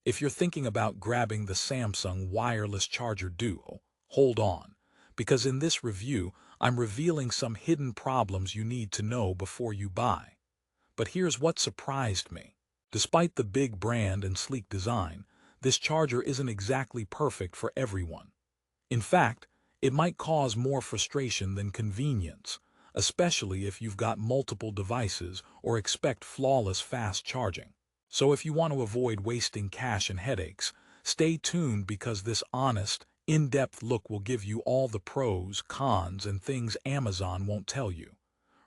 If you're thinking about grabbing the Samsung wireless charger duo, hold on, because in this review, I'm revealing some hidden problems you need to know before you buy. But here's what surprised me. Despite the big brand and sleek design, this charger isn't exactly perfect for everyone. In fact, it might cause more frustration than convenience, especially if you've got multiple devices or expect flawless fast charging. So if you want to avoid wasting cash and headaches, stay tuned because this honest, in-depth look will give you all the pros, cons, and things Amazon won't tell you.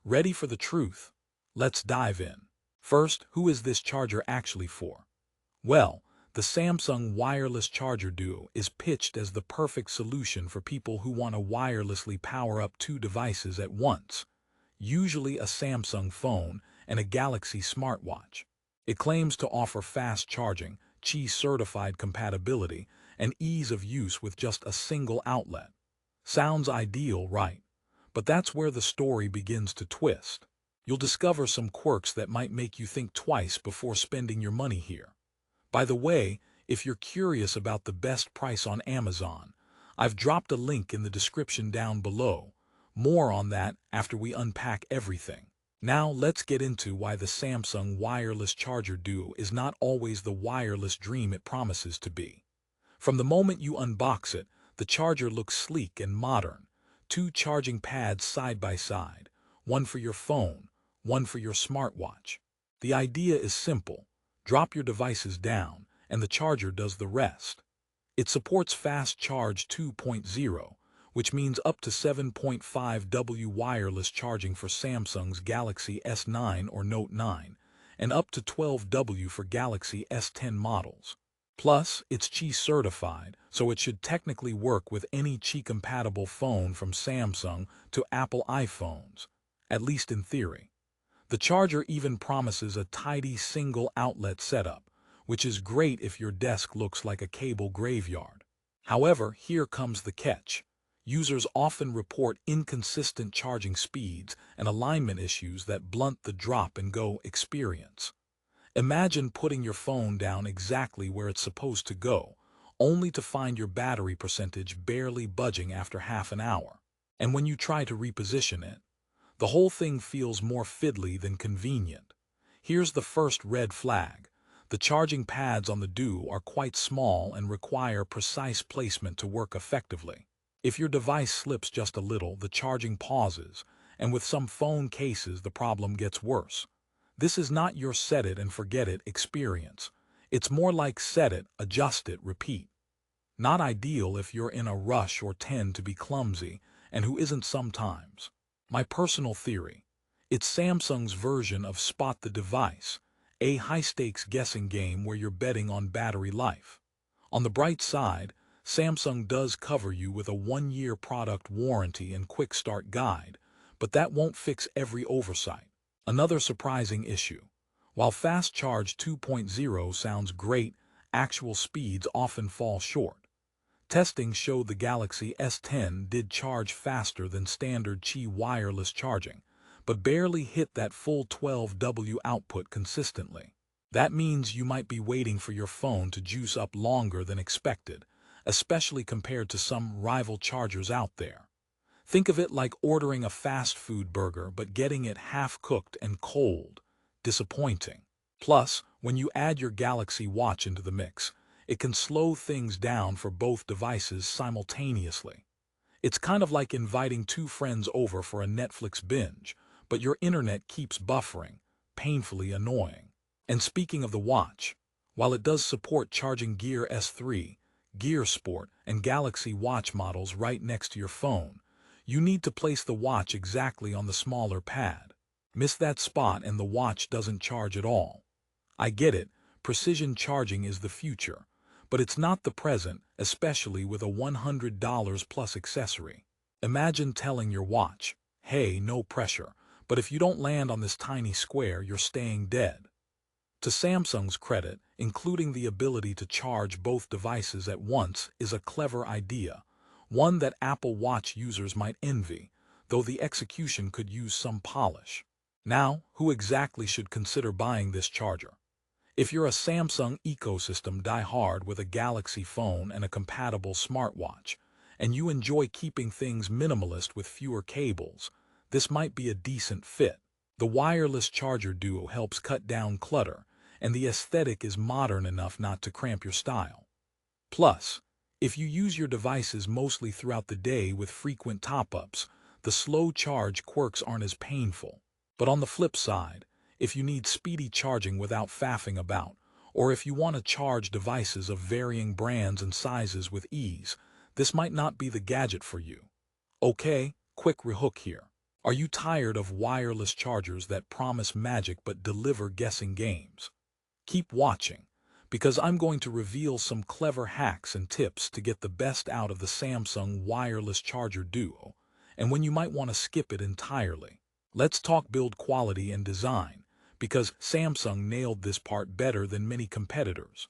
Ready for the truth? Let's dive in. First, who is this charger actually for? Well, the Samsung Wireless Charger Duo is pitched as the perfect solution for people who want to wirelessly power up two devices at once, usually a Samsung phone and a Galaxy smartwatch. It claims to offer fast charging, Qi-certified compatibility, and ease of use with just a single outlet. Sounds ideal, right? But that's where the story begins to twist. You'll discover some quirks that might make you think twice before spending your money here. By the way, if you're curious about the best price on Amazon, I've dropped a link in the description down below. More on that after we unpack everything. Now let's get into why the Samsung Wireless Charger Duo is not always the wireless dream it promises to be. From the moment you unbox it, the charger looks sleek and modern. Two charging pads side by side, one for your phone, one for your smartwatch. The idea is simple. Drop your devices down, and the charger does the rest. It supports Fast Charge 2.0, which means up to 7.5W wireless charging for Samsung's Galaxy S9 or Note 9, and up to 12W for Galaxy S10 models. Plus, it's Qi certified, so it should technically work with any Qi-compatible phone from Samsung to Apple iPhones, at least in theory. The charger even promises a tidy single-outlet setup, which is great if your desk looks like a cable graveyard. However, here comes the catch. Users often report inconsistent charging speeds and alignment issues that blunt the drop-and-go experience. Imagine putting your phone down exactly where it's supposed to go, only to find your battery percentage barely budging after half an hour. And when you try to reposition it, the whole thing feels more fiddly than convenient. Here's the first red flag. The charging pads on the Duo are quite small and require precise placement to work effectively. If your device slips just a little, the charging pauses, and with some phone cases the problem gets worse. This is not your set it and forget it experience. It's more like set it, adjust it, repeat. Not ideal if you're in a rush or tend to be clumsy, and who isn't sometimes. My personal theory. It's Samsung's version of Spot the Device, a high-stakes guessing game where you're betting on battery life. On the bright side, Samsung does cover you with a 1-year product warranty and quick start guide, but that won't fix every oversight. Another surprising issue. While Fast Charge 2.0 sounds great, actual speeds often fall short. Testing showed the Galaxy S10 did charge faster than standard Qi wireless charging, but barely hit that full 12W output consistently. That means you might be waiting for your phone to juice up longer than expected, especially compared to some rival chargers out there. Think of it like ordering a fast food burger but getting it half-cooked and cold. Disappointing. Plus, when you add your Galaxy Watch into the mix, it can slow things down for both devices simultaneously. It's kind of like inviting two friends over for a Netflix binge, but your internet keeps buffering, painfully annoying. And speaking of the watch, while it does support charging Gear S3, Gear Sport, and Galaxy Watch models right next to your phone, you need to place the watch exactly on the smaller pad. Miss that spot and the watch doesn't charge at all. I get it, precision charging is the future, but it's not the present, especially with a $100 plus accessory. Imagine telling your watch, hey, no pressure, but if you don't land on this tiny square, you're staying dead. To Samsung's credit, including the ability to charge both devices at once is a clever idea, one that Apple Watch users might envy, though the execution could use some polish. Now, who exactly should consider buying this charger? If you're a Samsung ecosystem die-hard with a Galaxy phone and a compatible smartwatch, and you enjoy keeping things minimalist with fewer cables, this might be a decent fit. The wireless charger duo helps cut down clutter, and the aesthetic is modern enough not to cramp your style. Plus, if you use your devices mostly throughout the day with frequent top-ups, the slow charge quirks aren't as painful. But on the flip side, if you need speedy charging without faffing about, or if you want to charge devices of varying brands and sizes with ease, this might not be the gadget for you. Okay, quick rehook here. Are you tired of wireless chargers that promise magic but deliver guessing games? Keep watching, because I'm going to reveal some clever hacks and tips to get the best out of the Samsung wireless charger duo, and when you might want to skip it entirely. Let's talk build quality and design, because Samsung nailed this part better than many competitors.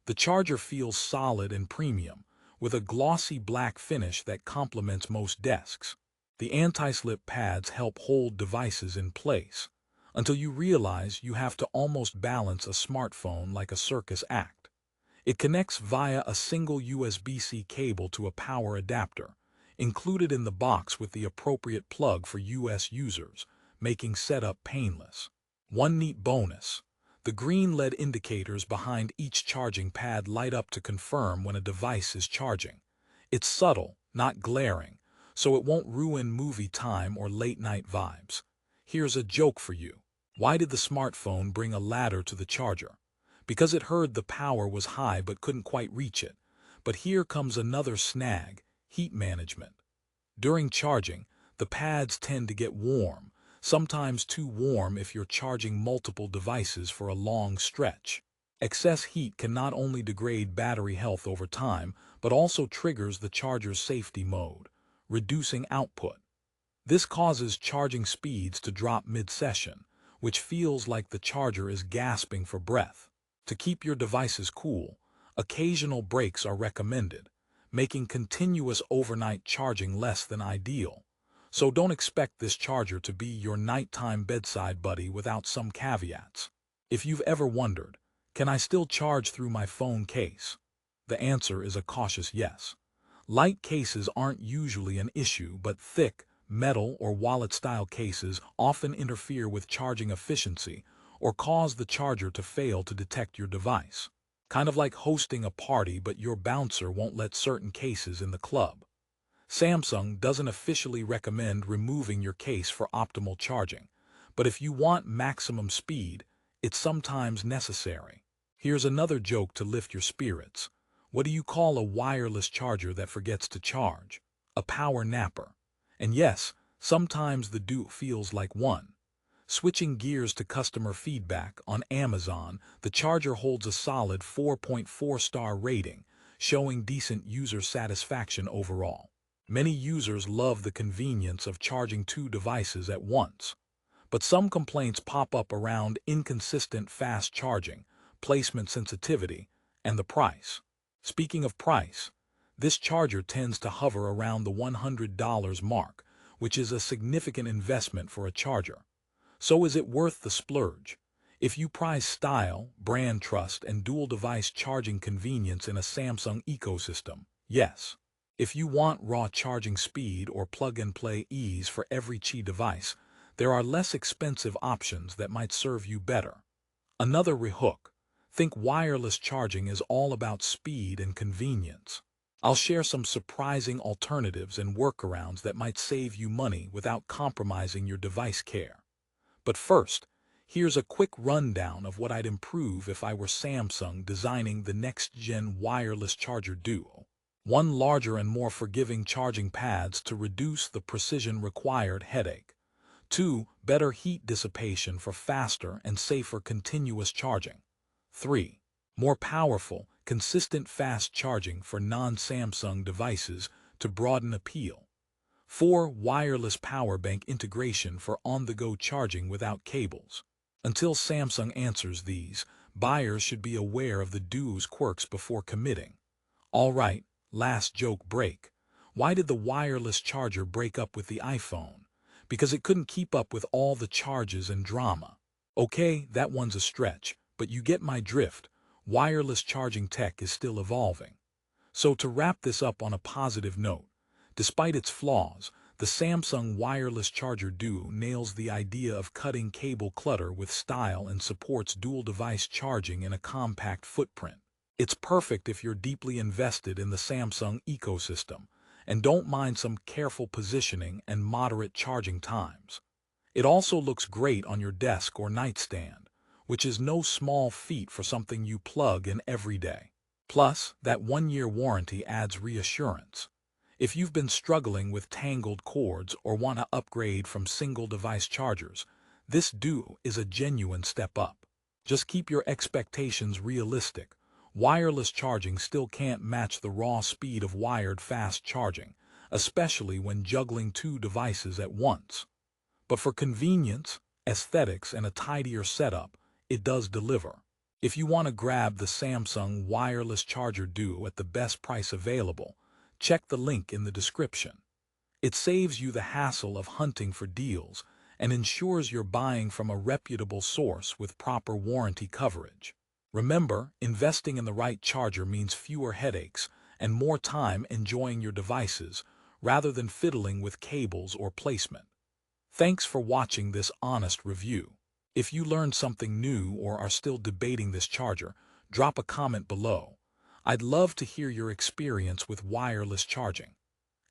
The charger feels solid and premium, with a glossy black finish that complements most desks. The anti-slip pads help hold devices in place, until you realize you have to almost balance a smartphone like a circus act. It connects via a single USB-C cable to a power adapter, included in the box with the appropriate plug for US users, making setup painless. One neat bonus: the green LED indicators behind each charging pad light up to confirm when a device is charging. It's subtle, not glaring, so it won't ruin movie time or late-night vibes. Here's a joke for you. Why did the smartphone bring a ladder to the charger? Because it heard the power was high but couldn't quite reach it. But here comes another snag: heat management. During charging, the pads tend to get warm, sometimes too warm if you're charging multiple devices for a long stretch. Excess heat can not only degrade battery health over time, but also triggers the charger's safety mode, reducing output. This causes charging speeds to drop mid-session, which feels like the charger is gasping for breath. To keep your devices cool, occasional breaks are recommended, making continuous overnight charging less than ideal. So don't expect this charger to be your nighttime bedside buddy without some caveats. If you've ever wondered, can I still charge through my phone case? The answer is a cautious yes. Light cases aren't usually an issue, but thick, metal or wallet-style cases often interfere with charging efficiency or cause the charger to fail to detect your device. Kind of like hosting a party but your bouncer won't let certain cases in the club. Samsung doesn't officially recommend removing your case for optimal charging, but if you want maximum speed, it's sometimes necessary. Here's another joke to lift your spirits. What do you call a wireless charger that forgets to charge? A power napper. And yes, sometimes the duo feels like one. Switching gears to customer feedback, on Amazon, the charger holds a solid 4.4-star rating, showing decent user satisfaction overall. Many users love the convenience of charging two devices at once. But some complaints pop up around inconsistent fast charging, placement sensitivity, and the price. Speaking of price, this charger tends to hover around the $100 mark, which is a significant investment for a charger. So is it worth the splurge? If you prize style, brand trust, and dual-device charging convenience in a Samsung ecosystem, yes. If you want raw charging speed or plug-and-play ease for every Qi device, there are less expensive options that might serve you better. Another rehook: think wireless charging is all about speed and convenience. I'll share some surprising alternatives and workarounds that might save you money without compromising your device care. But first, here's a quick rundown of what I'd improve if I were Samsung designing the next-gen wireless charger duo. 1. Larger and more forgiving charging pads to reduce the precision-required headache. 2. Better heat dissipation for faster and safer continuous charging. 3. More powerful, consistent fast charging for non-Samsung devices to broaden appeal. 4. Wireless power bank integration for on-the-go charging without cables. Until Samsung answers these, buyers should be aware of the duo's quirks before committing. Alright, last joke break. Why did the wireless charger break up with the iPhone? Because it couldn't keep up with all the charges and drama. Okay, that one's a stretch, but you get my drift. Wireless charging tech is still evolving. So to wrap this up on a positive note, despite its flaws, the Samsung Wireless Charger Duo nails the idea of cutting cable clutter with style and supports dual-device charging in a compact footprint. It's perfect if you're deeply invested in the Samsung ecosystem and don't mind some careful positioning and moderate charging times. It also looks great on your desk or nightstand, which is no small feat for something you plug in every day. Plus, that 1-year warranty adds reassurance. If you've been struggling with tangled cords or want to upgrade from single-device chargers, this Duo is a genuine step up. Just keep your expectations realistic. Wireless charging still can't match the raw speed of wired fast charging, especially when juggling 2 devices at once. But for convenience, aesthetics, and a tidier setup, it does deliver. If you want to grab the Samsung Wireless Charger Duo at the best price available, check the link in the description. It saves you the hassle of hunting for deals and ensures you're buying from a reputable source with proper warranty coverage. Remember, investing in the right charger means fewer headaches and more time enjoying your devices rather than fiddling with cables or placement. Thanks for watching this honest review. If you learned something new or are still debating this charger, drop a comment below. I'd love to hear your experience with wireless charging.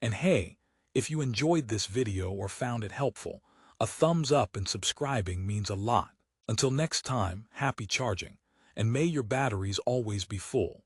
And hey, if you enjoyed this video or found it helpful, a thumbs up and subscribing means a lot. Until next time, happy charging, and may your batteries always be full.